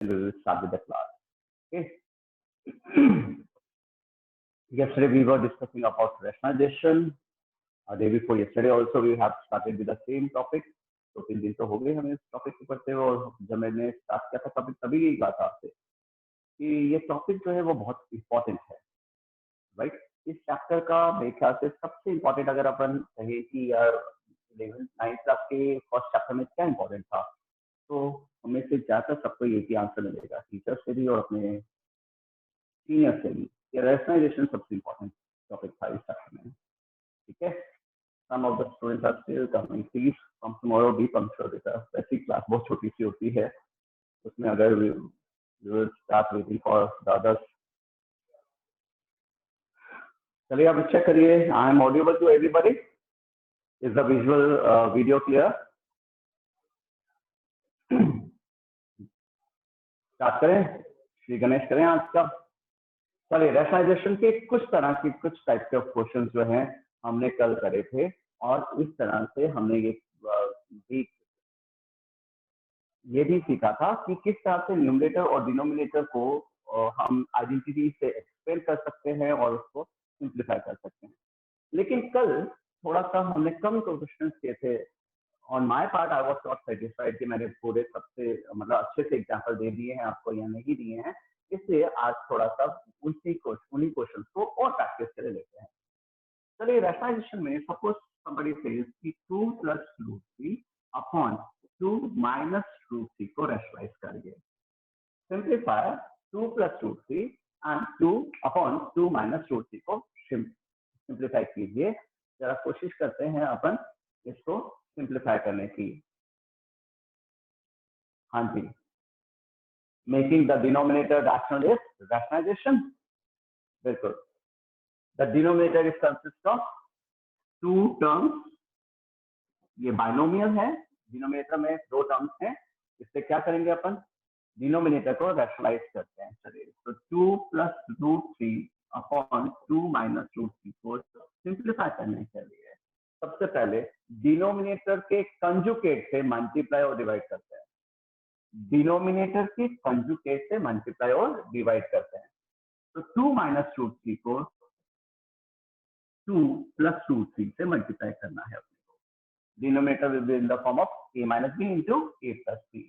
we will start with the class. Okay. Yesterday we were discussing about rationalization. Day before yesterday also we have started with the same topic. तो 3 दिन तो हो गए हमें इस topic को पढ़ते हुए, और जब मैंने स्टार्ट किया था टॉपिक तभी यही कहा था आपसे कि ये टॉपिक जो है वो बहुत इंपॉर्टेंट है, राइट। इस चैप्टर का मेरे ख्याल से सबसे इम्पोर्टेंट, अगर अपन कहें कि यार 11th 9th क्लास के फर्स्ट चैप्टर में क्या इंपॉर्टेंट था, तो हमें से ज्यादातर सबको ये ही आंसर मिलेगा, टीचर से भी और अपने सीनियर से भी। रेशनलाइजेशन सबसे इम्पोर्टेंट टॉपिक था इस चैप्टर में, ठीक है। Some of the students are still coming. Please from tomorrow be punctual with us. वैसी क्लास बहुत छोटी सी होती है, उसमें अगर we will start waiting for the others. चलिए आप चेक करिए. I am audible to everybody. Is the visual video clear? Start करें, श्री गणेश करें आज का। चलिए, रैशनलाइजेशन के कुछ तरह के कुछ टाइप के क्वेश्चन जो हैं हमने कल करे थे, और इस तरह से हमने ये भी सीखा था कि किस तरह से न्यूमरेटर और डिनोमिनेटर को हम आइडेंटिटी से एक्सपेंड कर सकते हैं और उसको सिंप्लीफाई कर सकते हैं। लेकिन कल थोड़ा सा हमने कम क्वेश्चन किए थे। On my part I was not satisfied कि मैंने पूरे सबसे मतलब अच्छे से एग्जांपल दे दिए हैं आपको या नहीं दिए हैं, इसलिए आज थोड़ा सा उन्हीं क्वेश्चन को और प्रैक्टिस के लिए लेते हैं। चलिए, रैशनलाइजेशन में सपोज somebody says कि 2 plus root 3 upon 2 minus root 3 को रैशनलाइज करिए। Simplify 2 plus root 3 and 2 upon 2 minus root 3 को सिंप्लीफाई कीजिए। जरा कोशिश करते हैं अपन इसको सिंप्लीफाई करने की। हाँ जी, making the denominator rational is rationalization. बिल्कुल, the denominator is consist of 2 terms. ये बाइनोमियल है, डिनोमिनेटर में 2 टर्म्स हैं। इससे क्या करेंगे अपन, डिनोमिनेटर को रैशनलाइज करते हैं। चलिए, तो 2 plus root 3 upon 2 minus root 3 को सिंप्लीफाई करने के लिए सबसे पहले डिनोमिनेटर के कंजुगेट से मल्टीप्लाई और डिवाइड करते हैं। डिनोमिनेटर के कंजुगेट से मल्टीप्लाई और डिवाइड करते हैं। तो 2 minus root 3 को 2 plus root 3 से मल्टीप्लाई करना है अपने को। Denominator will be in the form of a minus b into a plus b।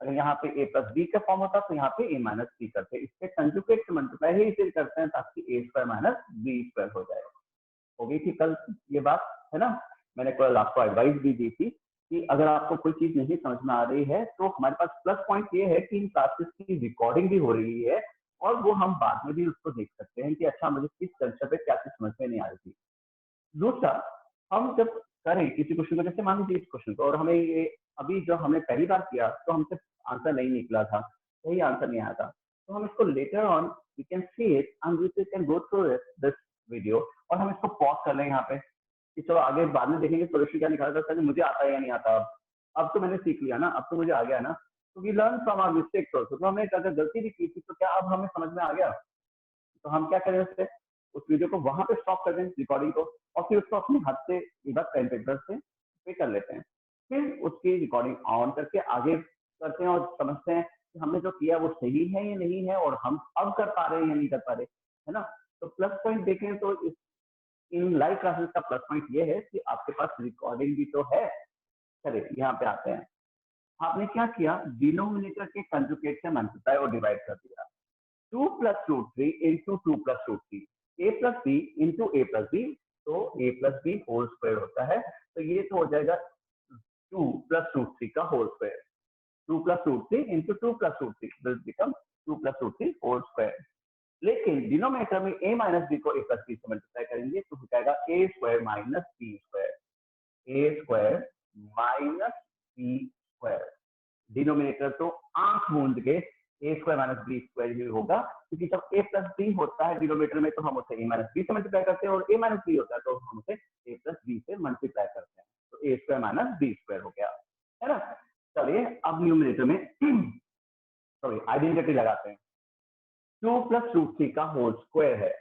अगर यहाँ पे a plus b का फॉर्म होता तो यहाँ पे a minus b करते। इससे कंजुगेट से मल्टीप्लाई ही इसे करते हैं ताकि a square minus b square हो जाए। हो गई थी कल ये बात, है ना। मैंने कल आपको एडवाइस भी दी थी कि अगर आपको कोई चीज नहीं समझ में आ रही है तो हमारे पास प्लस पॉइंट ये है कि इन क्लासेस की रिकॉर्डिंग भी हो रही है, और वो हम बाद में भी उसको देख सकते हैं कि अच्छा मुझे किस कंसेप्ट पे क्या चीज समझ में नहीं आ रही थी। दूसरा, हम जब करें किसी क्वेश्चन को, जैसे मान लीजिए इस क्वेश्चन को, और हमें ये अभी जो हमने पहली बार किया तो हमसे आंसर नहीं निकला था, सही आंसर नहीं आया था, तो हम इसको later on we can see it and we can go through this video, और हम इसको पॉज कर लें यहाँ पे कि चलो आगे बाद में देखेंगे सोल्यूशन क्या निकाला था, मुझे आता है या नहीं आता। अब तो मैंने सीख लिया ना, अब तो मुझे आ गया ना, तो we learn from our mistakes also. तो हमने अगर गलती भी की थी तो क्या अब हमें समझ में आ गया, तो हम क्या करें उससे, उस वीडियो को वहां पे स्टॉप कर दें रिकॉर्डिंग को, और फिर उसको अपने हाथ से एक बार पेन पेपर से पे कर लेते हैं, फिर उसकी रिकॉर्डिंग ऑन करके आगे करते हैं और समझते हैं कि हमने जो किया वो सही है या नहीं है, और हम अब कर पा रहे हैं या नहीं कर पा रहे, है ना। तो प्लस पॉइंट देखें तो इन लाइव क्लासेस का प्लस पॉइंट ये है कि आपके पास रिकॉर्डिंग भी तो है। चलिए यहाँ पे आते हैं। आपने क्या किया, डिनोमिनेटर के कंजुगेट से मल्टीप्लाई और डिवाइड कर दिया। 2 plus root 3 into 2 plus root 3, a plus b into a plus b, तो a plus b whole square होता है, तो ये तो हो जाएगा 2 plus root 3 का whole square. 2 plus root 3 into 2 plus root 3 will become 2 plus root 3 whole square. लेकिन डिनोमिनेटर में a minus b को a plus b से मल्टीप्लाई करेंगे तो हो जाएगा a square minus b square, a square minus b square। Denominator तो आंख मूंद के a square minus b square ही होगा, क्योंकि जब a प्लस बी होता है डिनोमिनेटर में तो हम उसे a माइनस बी से मल्टीप्लाई करते हैं, और a माइनस बी होता है तो हम उसे a प्लस बी से मल्टीप्लाई करते हैं, तो a square minus b square हो गया, है ना। चलिए अब न्यूमरेटर में सॉरी आइडेंटिटी लगाते हैं। 2 प्लस रूट 3 का होल स्क्वायर है,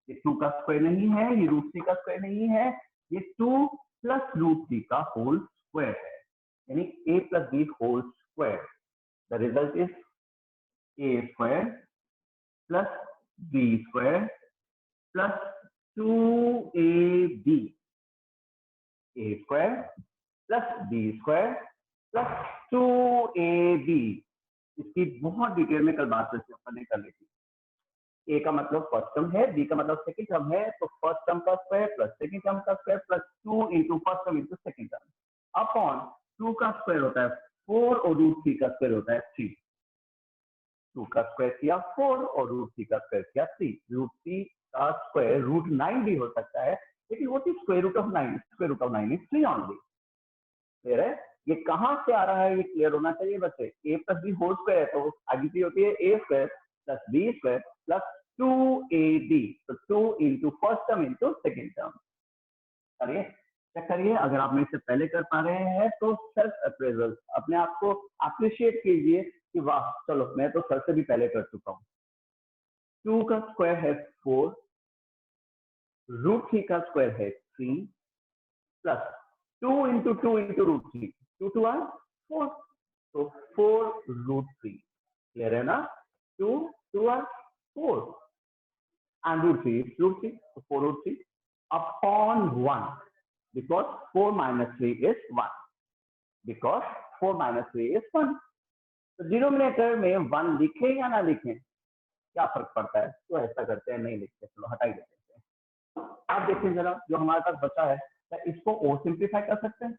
ये 2 का स्क्वायर नहीं है, ये रूट 3 का स्क्वायर नहीं है, ये 2 प्लस रूट 3 का होल स्क्वायर है, यानी a plus b whole square. The result is a square plus b square plus 2ab, a square plus b square plus 2ab। इसकी बहुत डिटेल में कल बात करने कर ली थी। ए का मतलब फर्स्ट टर्म है, बी का मतलब सेकंड टर्म है, तो फर्स्ट टर्म का स्क्वायर प्लस सेकंड टर्म का square plus 2 into first term into second term upon 2 का स्क्वायर होता है 4 और रूट 3 का स्क्वायर होता है 3। 2 का स्क्वायर किया 4 और रूट 3 का स्क्वायर किया 3। रूट 3 का स्क्वायर रूट 9 भी हो सकता है, लेकिन what is square root of 9? Square root of 9 is 3 only. Clear है? ये कहां से आ रहा है ये क्लियर होना चाहिए बच्चे। A plus b whole square है तो आगे होती है a square plus b square plus 2ab, तो 2 into first term into second term. करिए, चेक करिए। अगर आप मेरे से पहले कर पा रहे हैं तो सेल्फ अप्रेजल, अपने आप को अप्रिशिएट कीजिए कि वाह चलो मैं तो सर से भी पहले कर चुका हूँ। 2 का स्क्वायर है 4, रूट 3 का स्क्वायर है 3 प्लस 2 इंटू रूट 3, 2 2 आर 4, तो 4 रूट 3। क्लियर है ना? 2 2 are 4 and root 3 is root 3, so 4 root 3 upon 1, because 4 minus 3 is 1, because 4 minus 3 is 1। तो डिनोमिनेटर में 1 लिखें या ना लिखें क्या फर्क पड़ता है? तो ऐसा करते हैं, नहीं लिखते, चलो हटा ही देते हैं। आप देखिए जरा, जो हमारे पास बचा है क्या इसको और सिंप्लीफाई कर सकते हैं?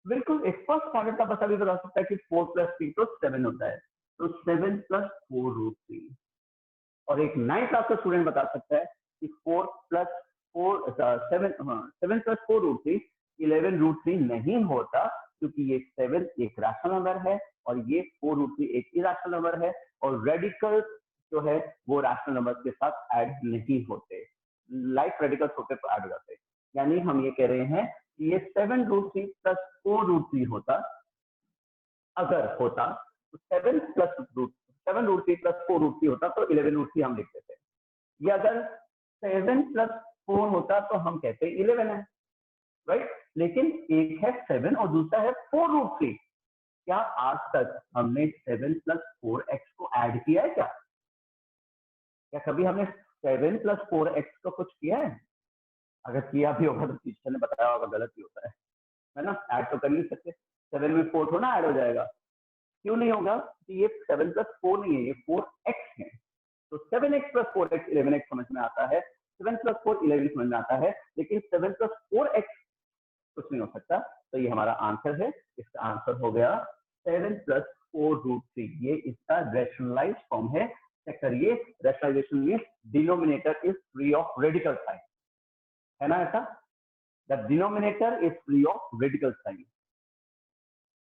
बिल्कुल, एक फर्स्ट क्वाड्रेंट का बचा भी बता सकता है कि 4 प्लस 3 तो 7 होता है, तो 7 प्लस 4 रूट 3। और एक 9th क्लास का स्टूडेंट बता सकता है कि 4 प्लस 7 प्लस 4 रूट 3 11 रूट 3 नहीं होता, क्योंकि ये 7 एक रैशनल नंबर है और ये 4 रूट 3 एक इरैशनल नंबर है, और रेडिकल जो है वो रैशनल नंबर के साथ ऐड नहीं होते, लाइक रेडिकल्स होते तो ऐड हो जाते। यानी हम ये कह रहे हैं कि ये 7 रूट 3 प्लस 4 रूट 3 होता, अगर होता तो 7 रूट 3 प्लस 4 रूट 3 होता तो 11 रूट 3 हम लिखते थे। या अगर 7 प्लस 4 होता तो हम कहते 11 है, राइट? लेकिन एक है 7 और दूसरा है 4 रूट 3। क्या आज तक हमने 7 प्लस 4x को ऐड किया है क्या? क्या कभी हमने 7 प्लस 4x को कुछ किया है? अगर किया भी होगा तो टीचर ने बताया होगा गलत ही होता है ना? ऐड तो कर नहीं सकते, 7 में 4 थोड़ा ऐड हो जाएगा। क्यों नहीं होगा? कि ये 7 प्लस 4 नहीं है, ये 4x है, तो 7x प्लस 4x 11x समझ में आता है, 7 प्लस 4 11 समझ में आता है, लेकिन 7 प्लस 4x कुछ नहीं हो सकता। तो ये हमारा आंसर है। इसका आंसर हो गया 7 प्लस 4 रूट 3। ये इसका रैशनलाइज्ड फॉर्म है। चेक करिए, rationalisation means denominator is free of radical sign, है ना? ऐसा the denominator is free of radical sign,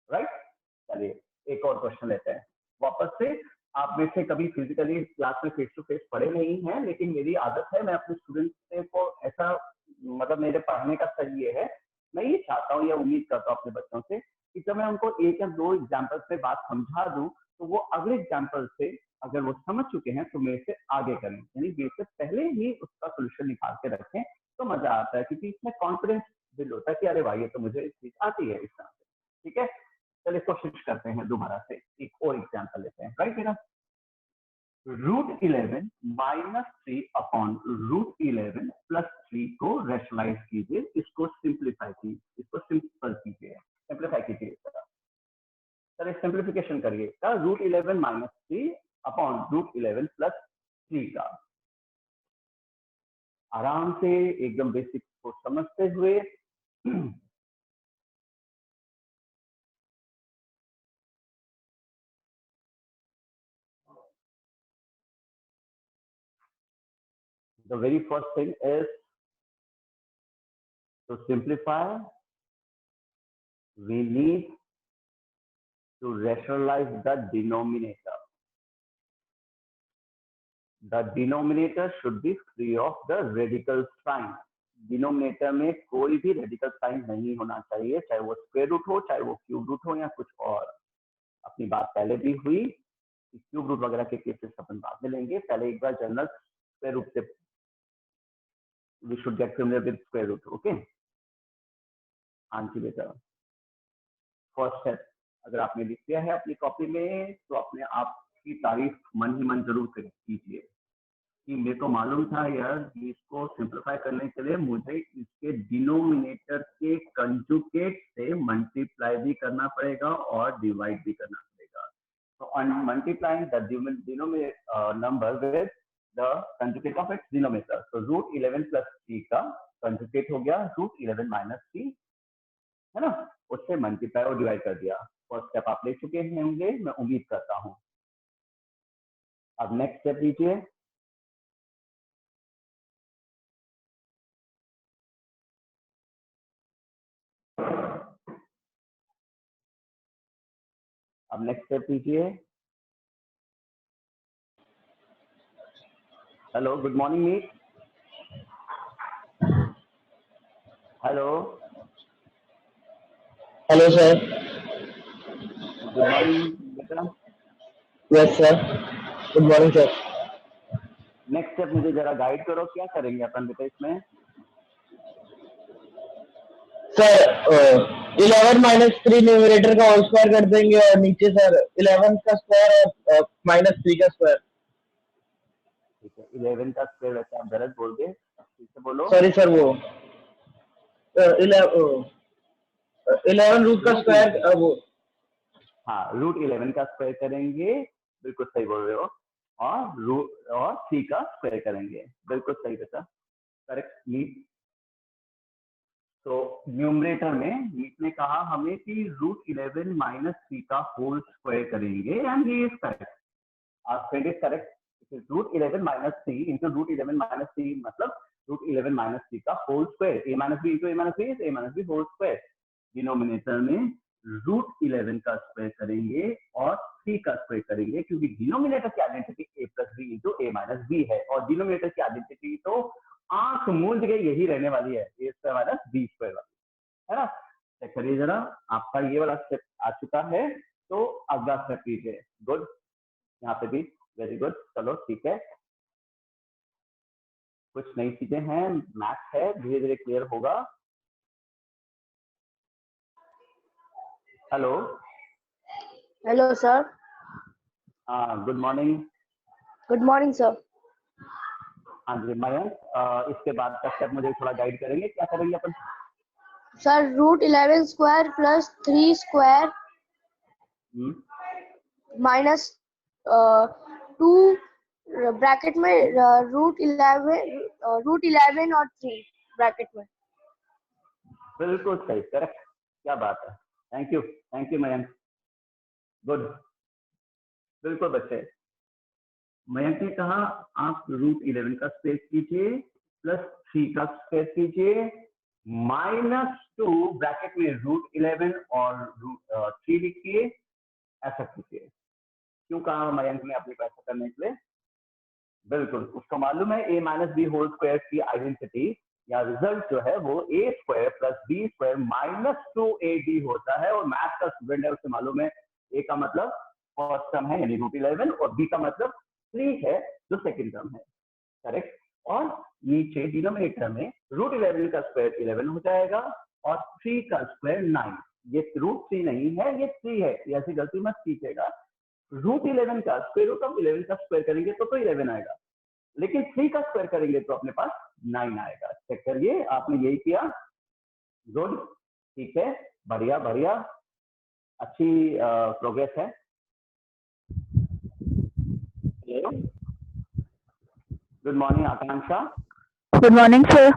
right? चलिए एक और क्वेश्चन लेते हैं वापस से। आप में से कभी फिजिकली क्लास में फेस टू फेस पढ़े नहीं हैं, लेकिन मेरी आदत है, मैं अपने स्टूडेंट्स को ऐसा, मतलब मेरे पढ़ाने का सही ये है, मैं ये चाहता हूँ या उम्मीद करता हूँ अपने बच्चों से कि जब मैं उनको एक या दो एग्जाम्पल से बात समझा दूं तो वो अगले एग्जाम्पल से अगर वो समझ चुके हैं तो मेरे से आगे करें, यानी मेरे से पहले ही उसका सोल्यूशन निकाल के रखें, तो मजा आता है, क्योंकि इसमें कॉन्फिडेंस बिल्ड होता है कि अरे भाई ये तो मुझे इस चीज आती है इस तरह से। ठीक है, चलिए कोशिश करते हैं दोबारा से, एक और एग्जाम्पल लेते हैं। राइट बेटा, root 11 minus 3 upon root 11 plus 3 को रैशनलाइज कीजिए, इसको सिंप्लीफाई कीजिए, इसको सिंपल कीजिए, सिंप्लीफाई कीजिए इस तरह। चलिए सिंप्लीफिकेशन करिए root 11 minus 3 upon root 11 plus 3 का, आराम से एकदम बेसिक को समझते हुए। The very first thing is to simplify. We need to rationalize the denominator. The denominator should be free of the radical sign. Denominator में कोई भी रेडिकल साइन नहीं होना चाहिए, चाहे वो स्क्वायर रूट हो, चाहे वो क्यूब रूट हो या कुछ और। अपनी बात पहले भी हुई, क्यूब रूट वगैरह के केसेस अपन बाद में लेंगे, पहले एक बार जनरल स्क्वायर रूट से we should get familiar with square root. Okay हाँ जी बेटा, फर्स्ट स्टेप अगर आपने लिख दिया है अपनी कॉपी में तो अपने आप इसकी तारीफ मन ही मन जरूर कीजिए कि मेरे को मालूम था यार कि इसको सिंप्लीफाई करने के लिए मुझे इसके डिनोमिनेटर के कंजुगेट से मल्टीप्लाई भी करना पड़ेगा और डिवाइड भी करना पड़ेगा. So on multiplying the denominator number with the conjugate of its denominator. So root 11 plus 3 का conjugate हो गया root 11 minus 3, है ना, उससे मल्टीप्लाई और डिवाइड कर दिया. फर्स्ट स्टेप आप ले चुके होंगे मैं उम्मीद करता हूं. अब नेक्स्ट स्टेप लीजिए. अब नेक्स्ट स्टेप लीजिए. Hello, good morning Meet. Hello. Hello sir. Good morning बेटा. Yes sir, good morning sir. Next step मुझे जरा गाइड करो, क्या करेंगे अपन बेटा इसमें. सर 11 माइनस 3 न्यूमरेटर का होल स्क्वायर कर देंगे और नीचे सर 11 का स्क्वायर और माइनस 3 का स्क्वायर. ठीक है, 11 का स्क्वायर वैसे आप गलत बोल गए, ठीक से बोलो. सॉरी सर, वो 11 रूट का स्क्वायर वो. हाँ, रूट 11 का स्क्वायर करेंगे, बिल्कुल सही बोल रहे हो. और रूट और 3 का स्क्वायर करेंगे, बिल्कुल सही बेटा, करेक्ट मीट. तो न्यूमरेटर में मीट ने कहा हमें कि रूट 11 माइनस 3 का होल स्क्वायर करेंगे and he is correct. Our friend is correct. It is root 11 minus 3 into root 11 minus 3 मतलब root 11 minus 3 का whole square. A minus b into a minus b is a minus b whole square. Denominator में root 11 का square करेंगे और 3 का square करेंगे क्योंकि denominator की identity a plus b into a minus b है और डिनोमिनेटर की आइडेंटिटी तो आंख मूंद के यही रहने वाली है, a square minus b square वाली, है ना. चेक करिए जरा, आपका ये वाला स्टेप आ चुका है तो अगला स्टेप लीजिए. गुड, यहाँ पे भी वेरी गुड. चलो ठीक है, कुछ नई चीजें हैं, मैथ है, धीरे धीरे क्लियर होगा. हेलो. Hello sir. हाँ, good morning. Good morning sir. हाँ जी मयंक, इसके बाद का स्टेप मुझे थोड़ा गाइड करेंगे, क्या करेंगे अपन. Sir root 11 square plus 3 square minus 2 bracket में रूट 11 और 3 ब्रैकेट में. बिल्कुल सही, करेक्ट, क्या बात है. Thank you Mayank. गुड, बिल्कुल बच्चे. मयंक ने कहा आप रूट 11 का स्क्वायर कीजिए प्लस 3 का स्क्वायर कीजिए माइनस 2 ब्रैकेट में रूट 11 और रूट 3 लिखिए, ऐसा कीजिए. क्यों कहा मयंक ने अपने पैसा करने के लिए. बिल्कुल, उसको मालूम है a minus b whole square की आइडेंटिटी या रिजल्ट जो है वो a square plus b square minus 2ab होता है और मैथ का स्टूडेंट है उसे मालूम है ए का मतलब फर्स्ट टर्म है यानी रूट 11 और बी का मतलब 3 है जो सेकंड टर्म है, करेक्ट. और नीचे डिनोमिनेटर में रूट 11 का स्क्वायर 11 हो जाएगा और 3 का स्क्वायर 9. ये रूट 3 नहीं है, ये 3 है, ऐसी गलती मत कीजिएगा. रूट 11 का स्क्वायर रूट ऑफ 11 का स्क्वायर करेंगे तो 11 आएगा, लेकिन 3 का स्क्वायर करेंगे तो अपने पास 9 आएगा. चेक करिए, आपने यही किया. गुड, ठीक है, बढ़िया बढ़िया, अच्छी प्रोग्रेस है. Good morning Akanksha. Good morning sir.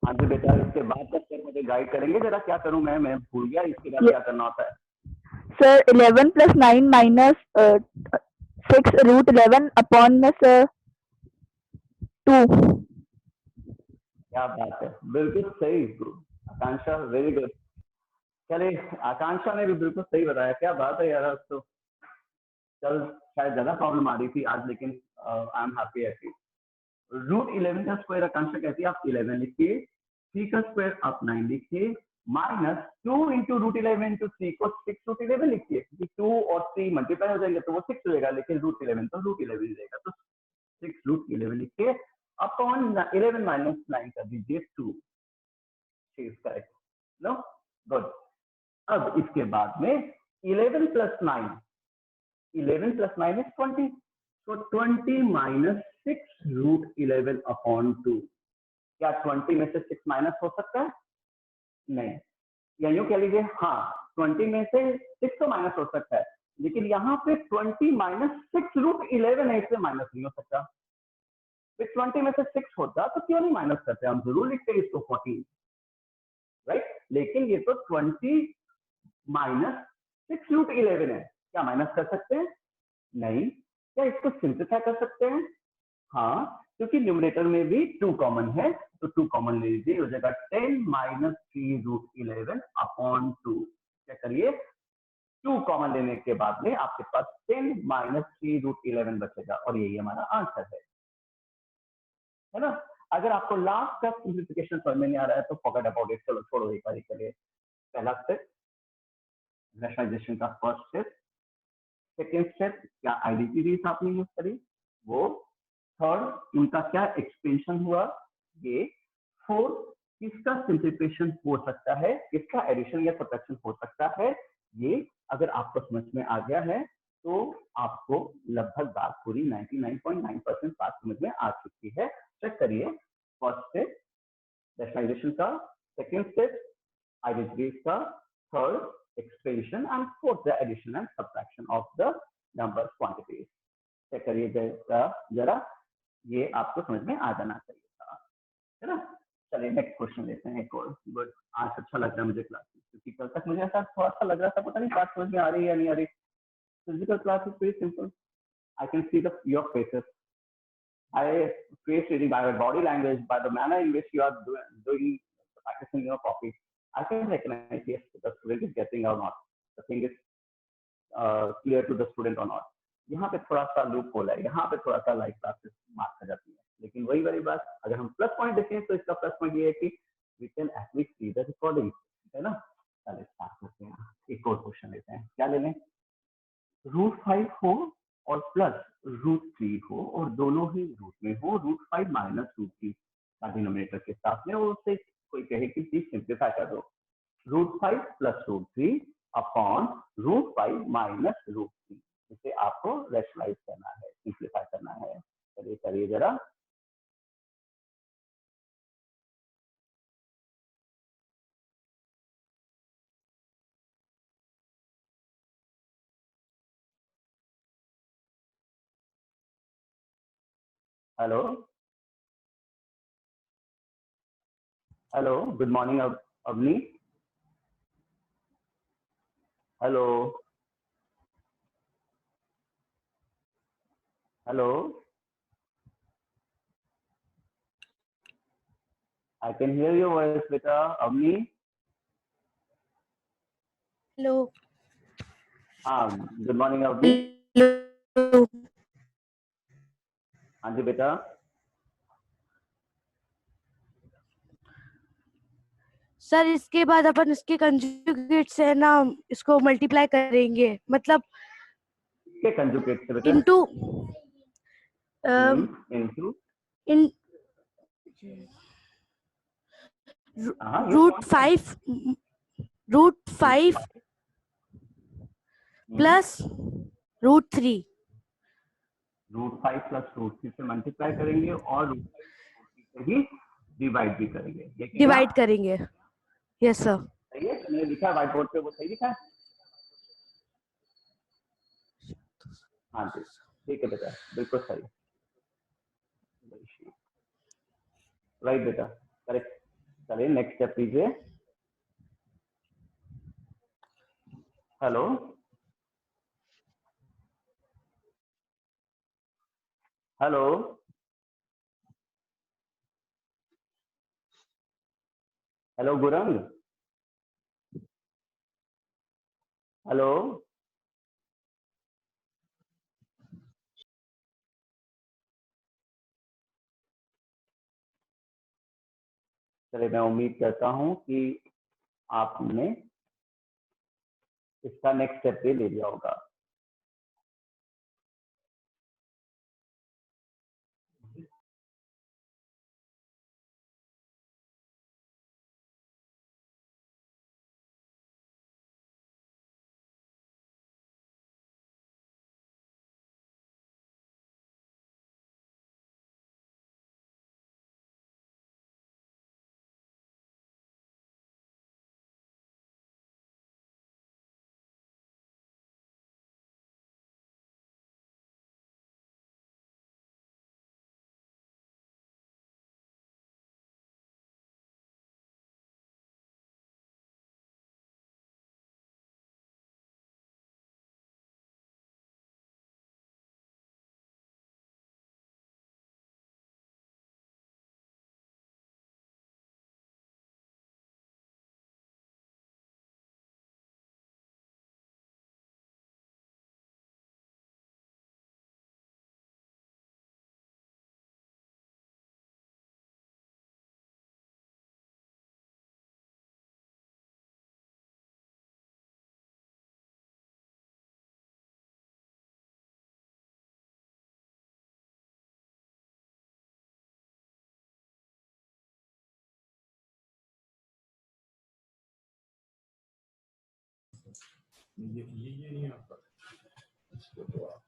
हाँ जी बेटा, इसके बाद का स्टेप मुझे गाइड करेंगे जरा, क्या करूं मैं भूल गया. इसके बाद क्या करना होता है sir. 11 plus 9 minus 6 root 11 upon में सर 2. क्या बात है, बिल्कुल सही आकांक्षा, वेरी गुड. चलिए, आकांक्षा ने भी बिल्कुल सही बताया, क्या बात है यार. तो कल शायद ज्यादा प्रॉब्लम आ रही थी आज, लेकिन आई एम हैप्पी ऐसी. रूट 11 का स्क्वायर आकांक्षा कहती है आप 11 लिखिए, 3 का स्क्वायर आप 9 लिखिए, माइनस 2 इंटू रूट 11 इंटू 3 को 6 रूट 11 लिखिए क्योंकि 2 और 3 मल्टीप्लाई हो जाएंगे तो वो 6 हो जाएगा, लेकिन रूट 11 तो रूट 11 रहेगा तो 6 रूट 11 लिखिए अपॉन 11 माइनस 9 कर दीजिए 2. Correct, no good. अब इसके बाद में 11 plus 9 11 plus 9 is 20. So 20 minus 6 root 11 upon 2. क्या 20 में से 6 माइनस हो सकता है? नहीं। या यूं कह लीजिए, हाँ 20 में से 6 तो माइनस हो सकता है, लेकिन यहाँ पे 20 माइनस 6 रूट 11 है, इससे माइनस नहीं हो सकता। फिर 20 में से 6 होता तो क्यों नहीं माइनस करते, हम जरूर लिखते हैं इसको 14, राइट। लेकिन ये तो 20 माइनस 6 रूट 11 है, क्या माइनस कर सकते हैं? नहीं। क्या इसको सिंप्लीफाई कर सकते हैं? हाँ, क्योंकि न्यूमरेटर में भी 2 कॉमन है, तो 2 कॉमन ले लीजिए, हो जाएगा 10 माइनस 3 रूट 11 अपॉन 2। क्या करिए, 2 कॉमन लेने के बाद में आपके पास 10 माइनस 3 रूट 11 बचेगा, और यही हमारा आंसर है ना। अगर आपको लास्ट का सिंप्लीफिकेशन समझ में नहीं आ रहा है तो फॉरगेट अबाउट इट, चलो छोड़ो एक बार चलिए। पहला स्टेप रैशनलाइजेशन का फर्स्ट स्टेप, सेकेंड स्टेप क्या आईडेंटिटीज आपने यूज करी वो, थर्ड इनका क्या एक्सपेंशन हुआ ये, फोर्थ किसका सिंप्लीफिकेशन हो सकता है, किसका एडिशन या सब्ट्रैक्शन हो सकता है ये। अगर आपको समझ में आ गया है तो आपको लगभग बात पूरी 99.9% बात समझ में आ चुकी है। चेक करिए, फर्स्ट स्टेप रैशनलाइजेशन का, सेकेंड स्टेप आइडेंटिटीज का, third expansion and fourth the addition and subtraction of the number quantities. Check करिए जरा, ये आपको समझ में आ जाना चाहिए था, है ना। चलिए नेक्स्ट क्वेश्चन लेते हैं एक और। गुड, आज अच्छा लग रहा है मुझे क्लास में, क्योंकि कल तक मुझे ऐसा थोड़ा सा लग रहा था पता नहीं बात समझ में आ रही है या नहीं आ रही। Physical class is very simple, I can see the your faces, I face reading by your body language, by the manner in which you are doing practicing your copy. I can recognize if the student is getting or not. The thing is clear to the student or not. यहाँ पे थोड़ा सा loop hole है, यहाँ पे थोड़ा सा live classes mark कर जाती है, लेकिन वही वाली बात अगर हम प्लस पॉइंट देखें तो इसका प्लस पॉइंट ये है कि we can at least see the recording, है ना। चलिए स्टार्ट करते हैं, एक और क्वेश्चन लेते हैं। क्या ले लें, √5 हो और प्लस √3 हो और दोनों ही रूट में हो, √5 माइनस √3 का डिनोमिनेटर के साथ में, और उससे कोई कहे कि प्लीज सिंप्लीफाई कर दो, √5 प्लस √3 अपॉन √5 माइनस √3, इसे आपको रैशनलाइज करना है, सिंप्लीफाई करना है। चलिए करिए जरा। Hello hello, good morning Avni. Hello hello, I can hear your voice बेटा, अवनी। हेलो। हाँ गुड मॉर्निंग अवनी। हेलो हाँ जी बेटा। सर, इसके बाद अपन इसके कंजुगेट से ना इसको मल्टीप्लाई करेंगे, मतलब के कंजुगेट से बेटा? Into into in √5 plus √3 √5 plus √3 से मल्टीप्लाई करेंगे और √5 से ही डिवाइड भी करेंगे, डिवाइड करेंगे। Yes sir. सही है, मैंने लिखा है व्हाइट बोर्ड पे, वो सही लिखा है? हाँ जी ठीक है बेटा, बिल्कुल सही, राइट बेटा, करेक्ट। चलिए नेक्स्ट स्टेप लीजिए। Hello hello hello Gurung, hello. चलिए मैं उम्मीद करता हूँ कि आपने इसका नेक्स्ट स्टेप भी ले लिया होगा। ये नहीं आता इसको तो आप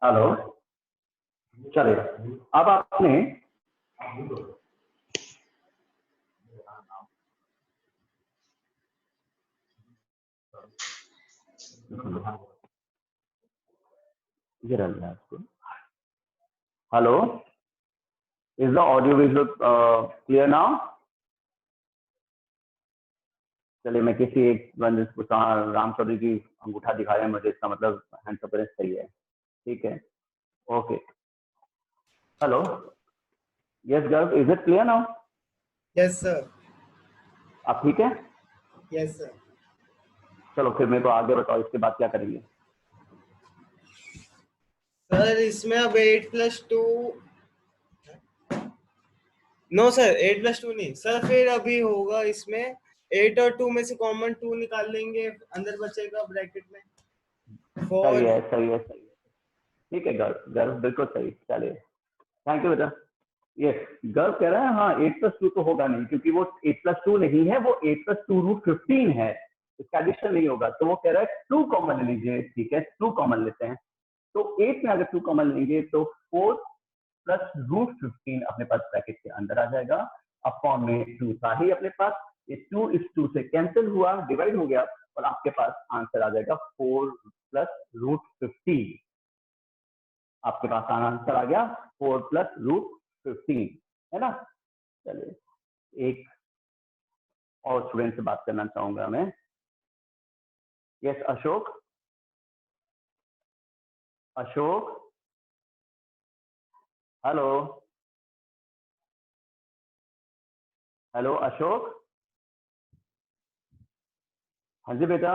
हेलो, चलिए अब आपने hello, is the audio visual clear now? चलिए मैं किसी एक बंदे को राम चौधरी जी अंगूठा दिखा रहे हैं मुझे, इसका मतलब हैंड्स अप सही है, ठीक है, ओके। हेलो, यस गर्व, is it clear now? Yes sir. आप ठीक है? Yes sir. चलो फिर मेरे को आगे बताओ, इसके बाद क्या करेंगे? सर इसमें अब 8+2 नो सर 8+2 नहीं सर, फिर अभी होगा इसमें 8 और 2 में से कॉमन 2 निकाल लेंगे, अंदर बचेगा ब्रैकेट में 4। सही है, सही है, सही है, ठीक है गर्व, गर्व बिल्कुल सही। चलिए थैंक यू बेटा। ये गर्व कह रहा है हाँ 8+2 तो होगा नहीं, क्योंकि वो 8+2 नहीं है, वो 8+2√15 है, इसका एडिशन नहीं होगा। तो वो कह रहा है 2 कॉमन ले लीजिए, ठीक है 2 कॉमन लेते हैं। तो 8 में अगर 2 कॉमन लेंगे तो 4+√15 अपने पास ब्रैकेट के अंदर आ जाएगा। अपॉन में 2 था ही अपने पास, ये 2 इस 2 से कैंसिल हुआ, डिवाइड हो गया, और आपके पास आंसर आ जाएगा 4+√15। आपके पास आंसर आ गया 4+√15, है ना। चलिए एक और स्टूडेंट से बात करना चाहूंगा मैं। Yes Ashok, Ashok, hello, hello Ashok, हाँ जी बेटा,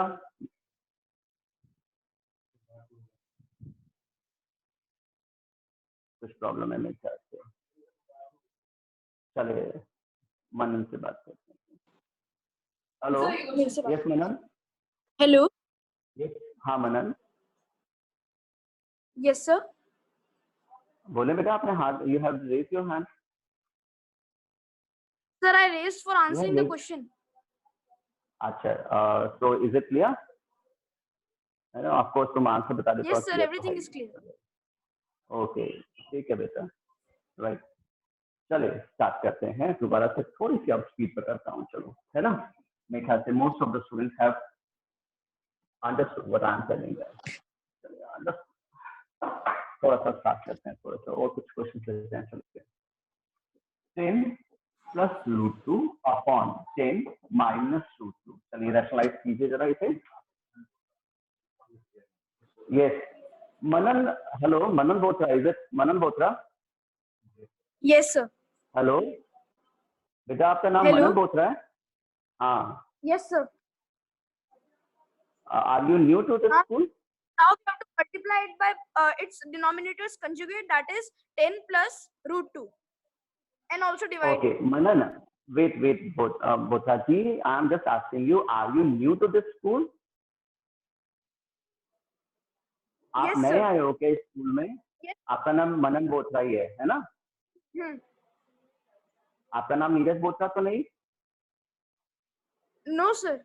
कुछ प्रॉब्लम है मेरे ख्याल से। चलिए मनन से बात करते हैं। Hello, yes Manan. Hello, yes, हाँ मनन, यस सर। बोले बेटा आपने हाथ, you have raise your hand. Sir I raised for answering the question. अच्छा, so is it clear? Of course तुम आंसर बता देते हो। Yes sir, everything is clear. Okay ठीक है बेटा, राइट। चलिए स्टार्ट करते हैं दोबारा से, थोड़ी सी अब स्पीड पर करता हूँ, चलो, है ना। मेरे ख्याल से most of the students have understood what I am telling. चलिए थोड़ा सा स्टार्ट करते हैं, थोड़ा सा और कुछ क्वेश्चन लेते हैं। चलते हैं 10+√2 अपॉन 10-√2। चलिए रैशनलाइज कीजिए जरा इसे। Yes Manan, hello Manan Bothra, is it Manan Bothra? Yes sir. Hello बेटा, आपका नाम Hello? मनन बोथरा है? हाँ, yes sir. Are you new to this school? Now we have to multiply it by its denominator's conjugate, that is 10+√2, and also divide Okay, it. Manan, wait, Bothra ji, I am just asking you, are you new to this school? आप Yes, नए sir. आए हो क्या इस school में? Yes. आपका नाम मनन बोथरा ही है ना? आपका नाम नीरज बोथरा तो नहीं? No sir.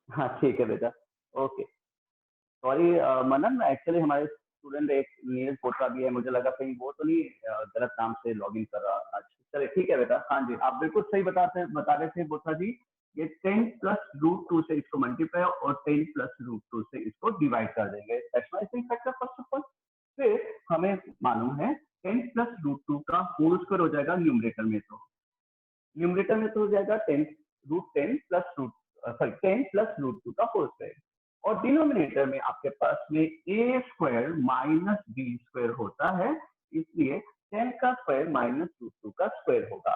हाँ ठीक है बेटा, ओके। सॉरी मनन, एक्चुअली हमारे स्टूडेंट एक नीरज बोथरा भी है, मुझे लगा कहीं वो तो नहीं गलत नाम से लॉग इन कर रहा आज। चलिए ठीक है बेटा, हाँ जी आप बिल्कुल सही बता रहे थे बोथरा जी। ये 10+√2 से इसको मल्टीप्लाई और 10+√2 से इसको डिवाइड कर देंगे, rationalising factor first of all. फिर हमें मालूम है 10+√2 का होल स्क्वायर हो जाएगा न्यूमरेटर में, तो न्यूमरेटर में तो हो जाएगा 10√10+√2 का होल स्क्वायर, और डिनोमिनेटर में आपके पास में a square minus b square होता है, इसलिए 10 का स्क्वायर माइनस √2 का स्क्वायर होगा।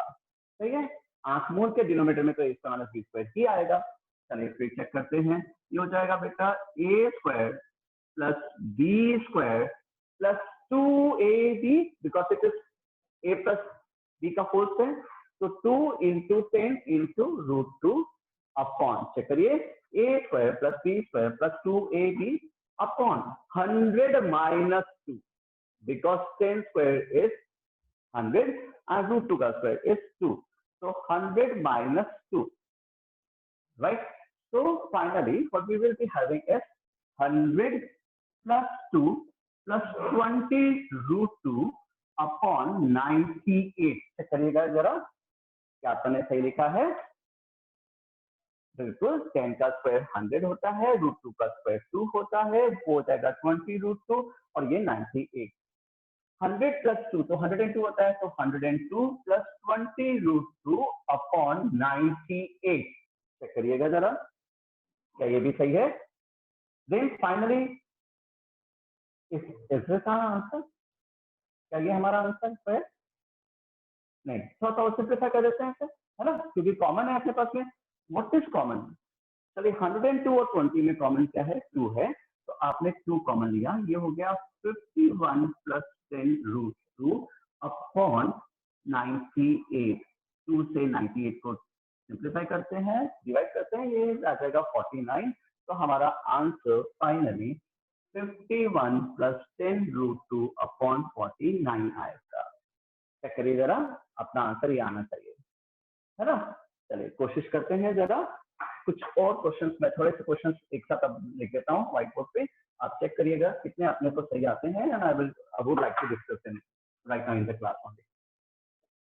सही है, आंख मूंद के डिनोमिनेटर में तो a square minus b square ही आएगा। चलिए फिर चेक करते हैं, ये हो जाएगा बेटा a square plus b square plus 2ab, because it is a plus b का होल स्क्वायर, तो 2 into 10 into √2 अपॉन, चेक करिए, a square plus b square plus 2ab upon 100 minus 2, because 10 square is 100 and √2 का square is 2, so 100 minus 2, right? So finally what we will be having is 100 plus 2 plus 20 √2 upon 98। Check करिएगा जरा, क्या आपने सही लिखा है? बिल्कुल, 10 का स्क्वायर 100 होता है, √2 का स्क्वायर 2 होता है, वो हो जाएगा 20 √2 और ये 98। 100 प्लस 2 तो 102 होता है, तो 102 प्लस 20 √2 अपॉन 98। चेक करिएगा जरा, क्या ये भी सही है? देन फाइनली इस आंसर, क्या ये हमारा आंसर है? नहीं, थोड़ा सा सिंप्लीफाई कर देते हैं सर, है ना, क्योंकि कॉमन है अपने पास में। What is common? चलिए 102 और 20 में कॉमन क्या है? 2 है, तो आपने 2 कॉमन लिया, ये हो गया 51 प्लस 10 √2 अपॉन 98। 2 से 98 को सिंप्लीफाई करते हैं, डिवाइड करते हैं, ये आ जाएगा 49। तो हमारा आंसर फाइनली 51 प्लस 10 √2 अपॉन 49 आएगा। चेक करिए जरा, अपना आंसर ये आना चाहिए, है ना। चलिए कोशिश करते हैं जरा कुछ और क्वेश्चंस, मैं थोड़े से क्वेश्चंस एक साथ अब लिख देता हूँ व्हाइट बोर्ड पे, आप चेक करिएगा कितने अपने को सही आते हैं, and I would like to discuss in right now in the class only.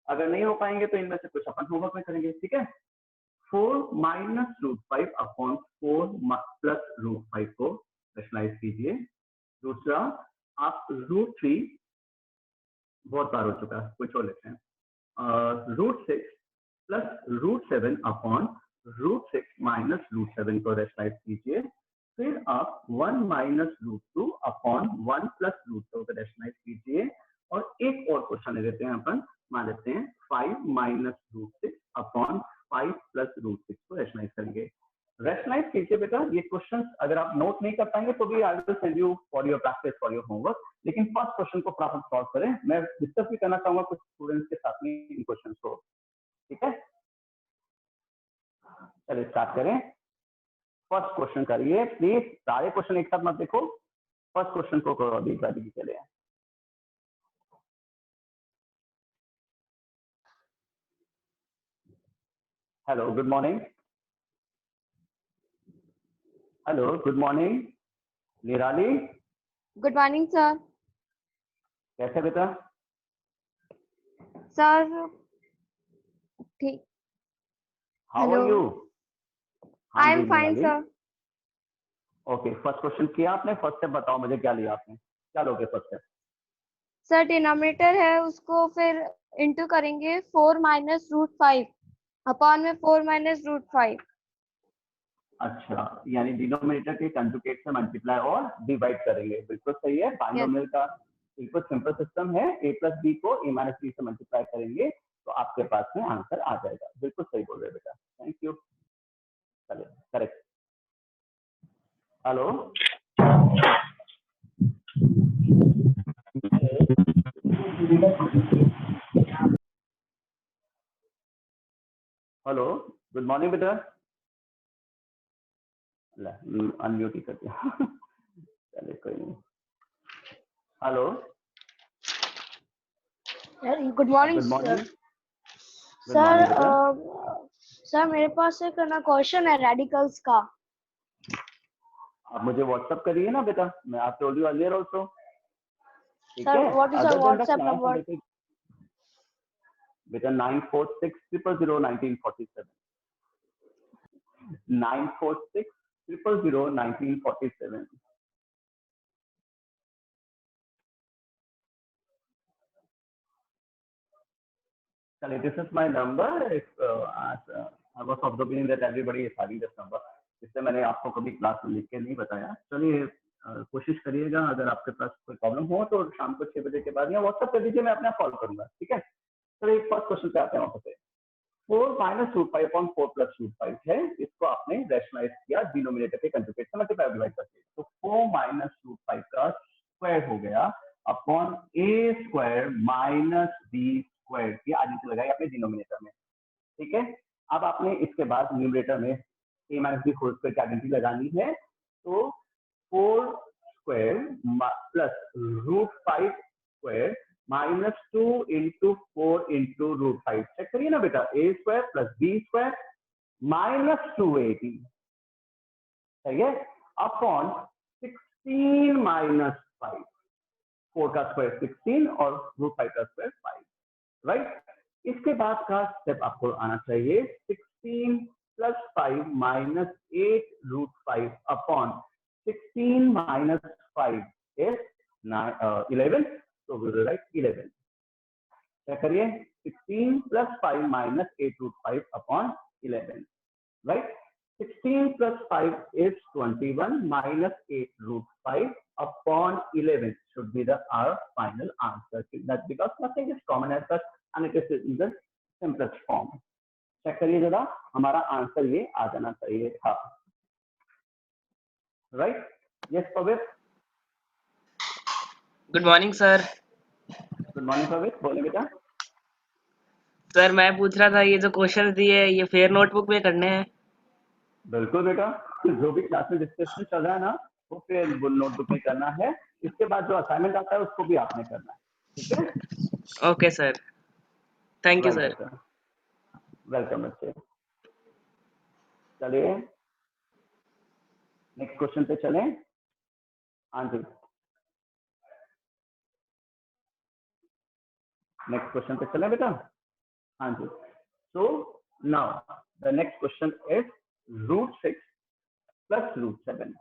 अगर नहीं हो पाएंगे तो इनमें से कुछ अपन होमवर्क में करेंगे, ठीक है। 4 माइनस √5 अपॉन 4 प्लस √5 को रेशनलाइज कीजिए। दूसरा, आप √3 बहुत बार हो चुका है, कुछ और लेते हैं, √6 प्लस √7 अपॉन √6 माइनस √7 को रेशनलाइज कीजिए। फिर आप 1 माइनस √2 अपॉन 1 प्लस √2 को रेशनलाइज कीजिए। और एक और क्वेश्चन ले लेते हैं अपन, मान लेते हैं 5 माइनस √6 अपॉन 5 प्लस √6 को रेशनलाइज करेंगे। रेशनलाइज कीजिए बेटा, ये क्वेश्चन अगर आप नोट नहीं कर पाएंगे तो भी I will send you for your practice for your homework, लेकिन फर्स्ट क्वेश्चन को फटाफट सॉल्व करें। मैं डिस्कस भी करना चाहूंगा कुछ स्टूडेंट्स के साथ में इन क्वेश्चन को, ठीक है। चलिए स्टार्ट करें। फर्स्ट क्वेश्चन करिए प्लीज, सारे क्वेश्चन एक साथ मत देखो, फर्स्ट क्वेश्चन को करो अभी के लिए। Hello, good morning. Hello, good morning Nirali. Good morning sir. कैसे बेटा? सर ठीक। How are you? I am fine sir. Okay, first question किया आपने, फर्स्ट स्टेप बताओ मुझे, क्या लिया आपने, क्या लोगे फर्स्ट स्टेप? सर डिनोमिनेटर है उसको फिर इंटू करेंगे 4 माइनस √5 अपॉन में 4 माइनस √5। अच्छा, यानी डिनोमिनेटर के कंजुगेट से मल्टीप्लाई और डिवाइड करेंगे, बिल्कुल सही है। बाइनोमियल का बिल्कुल सिंपल सिस्टम है, a प्लस बी को a माइनस बी से मल्टीप्लाई करेंगे तो आपके पास में आंसर आ जाएगा। बिल्कुल सही बोल रहे बेटा, थैंक यू। चलिए correct. Hello, hello, good morning बेटा। अनम्यूट ही कर दिया चलिए कोई नहीं। Hello, good morning good morning sir. Sir मेरे पास एक ना क्वेश्चन है रेडिकल्स का। आप मुझे व्हाट्सएप करिए ना बेटा, मैं आप टोल्ड यू अर्लियर आल्सो, ठीक सर है। What is your WhatsApp number? बेटा 9460001947 9460001947। This is my number. If I was of the opinion that everybody is having this number. इसलिए मैंने आपको कभी क्लास में लिख के नहीं बताया। चलिए कोशिश करिएगा, अगर आपके पास कोई प्रॉब्लम हो तो शाम को 6 बजे के बाद या व्हाट्सएप कर दीजिए, मैं अपने आप कॉल करूंगा, ठीक है। चलिए फर्स्ट क्वेश्चन पे आते हैं वहां पे। 4 minus root 5 upon 4 plus root 5 है, इसको आपने रैशनलाइज किया डिनोमिनेटर के कंजुगेट से मल्टीप्लाई डिवाइड करके, तो 4 माइनस रूट 5 का स्क्वायर हो गया अपॉन ए स्क्वायर माइनस बी स्क्वायर की आगे लगाई अपने डिनोमिनेटर में, ठीक है। अब आपने इसके बाद न्यूमरेटर में a minus b whole square की आइडेंटिटी लगानी है, तो 4 square plus root 5 square minus 2 into 4 into root 5, check करिए ना बेटा, a square plus b square minus 2ab, सही है, अपॉन 16 माइनस 5, 4 का स्क्वायर 16 और रूट 5 का स्क्वायर 5, राइट। इसके बाद का स्टेप आपको आना चाहिए 16 plus 5 minus 8 root 5 upon 16 minus 5 is 11, so we will write 11. क्या करिए 16 plus 5 minus 8 root 5 upon 11, right. 16 plus 5 is 21 minus 8 root 5 upon 11 should be our final answer. That's because nothing is common as such and it is in the simplest form. चेक करिए जरा, हमारा answer ये आ जाना चाहिए था, right. Yes Pavitra. Good morning sir. Good morning Pavitra, बोले बेटा। सर मैं पूछ रहा था, ये जो क्वेश्चन दिए ये फेयर नोटबुक में करने हैं? बिल्कुल बेटा, जो भी क्लास में डिस्कशन चल रहा है ना वो फिर नोटबुक में करना है, इसके बाद जो असाइनमेंट आता है उसको भी आपने करना है, ठीक है। Okay sir, thank you sir. Welcome बच्चे। चलिए नेक्स्ट क्वेश्चन पे चलें। हाँ जी, नेक्स्ट क्वेश्चन पे चलें बेटा। हाँ जी, so now the next question is root 6 plus root 7।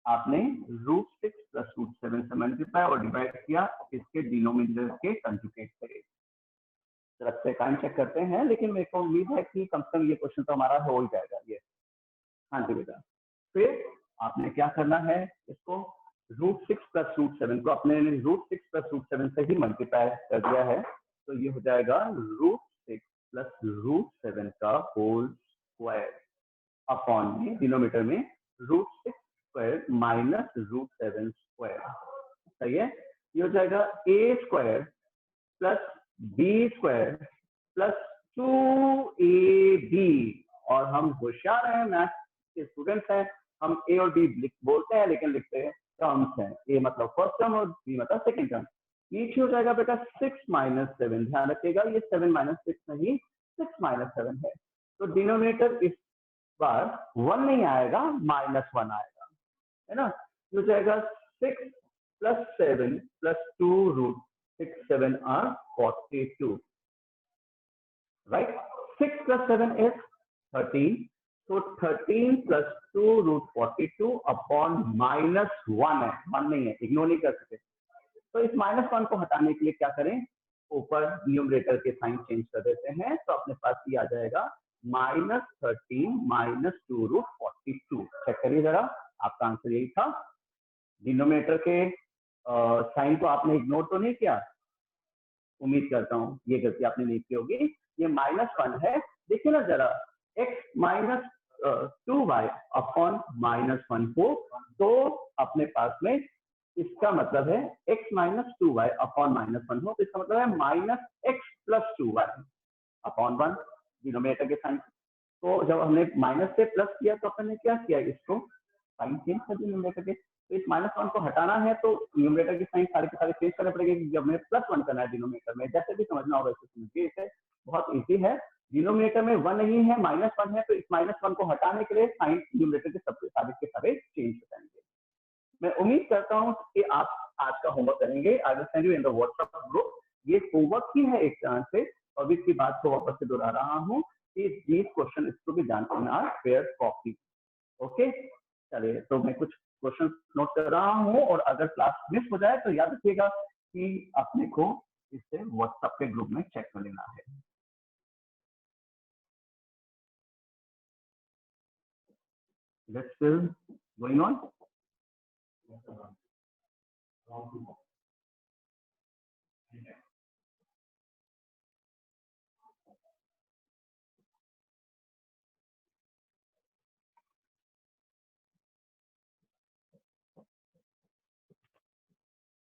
आपने रूट 6 प्लस रूट 7 से मल्टीप्लाई और डिवाइड किया इसके डिनोमिनेटर के कंजुगेट से। तरफ से टाइम चेक करते हैं, लेकिन मेरे को उम्मीद है कि कम से कम ये क्वेश्चन तो हमारा हो ही जाएगा ये। हाँ जी बेटा, फिर आपने क्या करना है, इसको रूट 6 प्लस रूट 7 को अपने रूट 6 प्लस रूट 7 से ही मल्टीप्लाई कर दिया है, तो ये हो जाएगा रूट 6 प्लस रूट 7 का होल स्क्वायर अपॉन में डिनोमिनेटर में root 6 square minus root 7 square, सही है। ये हो जाएगा a square plus b square plus 2ab, और हम होशियार हैं, मैथ्स के स्टूडेंट्स हैं, हम ए और बी बोलते हैं लेकिन लिखते हैं टर्म्स हैं, ए मतलब फर्स्ट टर्म और बी मतलब सेकंड टर्म। नीचे हो जाएगा बेटा 6 माइनस 7, ध्यान रखिएगा ये 7 माइनस 6 नहीं 6 माइनस 7 है, तो डिनोमिनेटर इस बार 1 नहीं आएगा, -1 आएगा, है ना। हो जाएगा 6 plus 7 plus 2 root 6 7 are 42, right। 6 plus 7 is 13, so 13 plus 2 root 42 upon -1 है, 1 नहीं है, इग्नोर नहीं कर सकते। तो इस -1 को हटाने के लिए क्या करें, ऊपर न्यूमरेटर के साइन चेंज कर देते हैं, तो अपने पास ये आ जाएगा -13 माइनस 2 रूट 42। चेक करिए जरा, आपका आंसर यही था। डिनोमिनेटर के साइन को आपने इग्नोर तो नहीं किया, उम्मीद करता हूँ ये गलती आपने नहीं की होगी। ये -1 है, देखिए ना जरा, x माइनस 2y अपॉन -1 हो तो अपने पास में इसका मतलब है x माइनस 2y अपॉन -1 हो तो इसका मतलब है -x plus 2y upon 1, denominator के साइन। तो जब हमने माइनस से प्लस किया तो अपन ने क्या किया, इसको साइन चेंज कर दिया न्यूमरेटर के। तो इस -1 को हटाना है तो न्यूमरेटर के साइन सारे के सारे चेंज करने पड़ेंगे, जब हमें +1 करना है डिनोमिनेटर में, जैसे भी समझना होगा वैसे समझिए, इसे बहुत इजी है। डिनोमिनेटर में 1 नहीं है, -1 है, तो इस -1 को हटाने के लिए साइन न्यूमरेटर के सबसे सारे के सारे चेंज हो जाएंगे। मैं उम्मीद करता हूँ कि आप आज का होमवर्क करेंगे। I will send you in the WhatsApp group. ये होमवर्क ही है एक तरह से, और इसकी बात को वापस से दोहरा रहा हूँ कि these question is to be done in our fair copy। Okay, चलिए, तो मैं कुछ क्वेश्चन नोट कर रहा हूँ, और अगर क्लास मिस हो जाए तो याद रखिएगा कि अपने को इसे व्हाट्सएप के ग्रुप में चेक कर लेना है। That's still going on.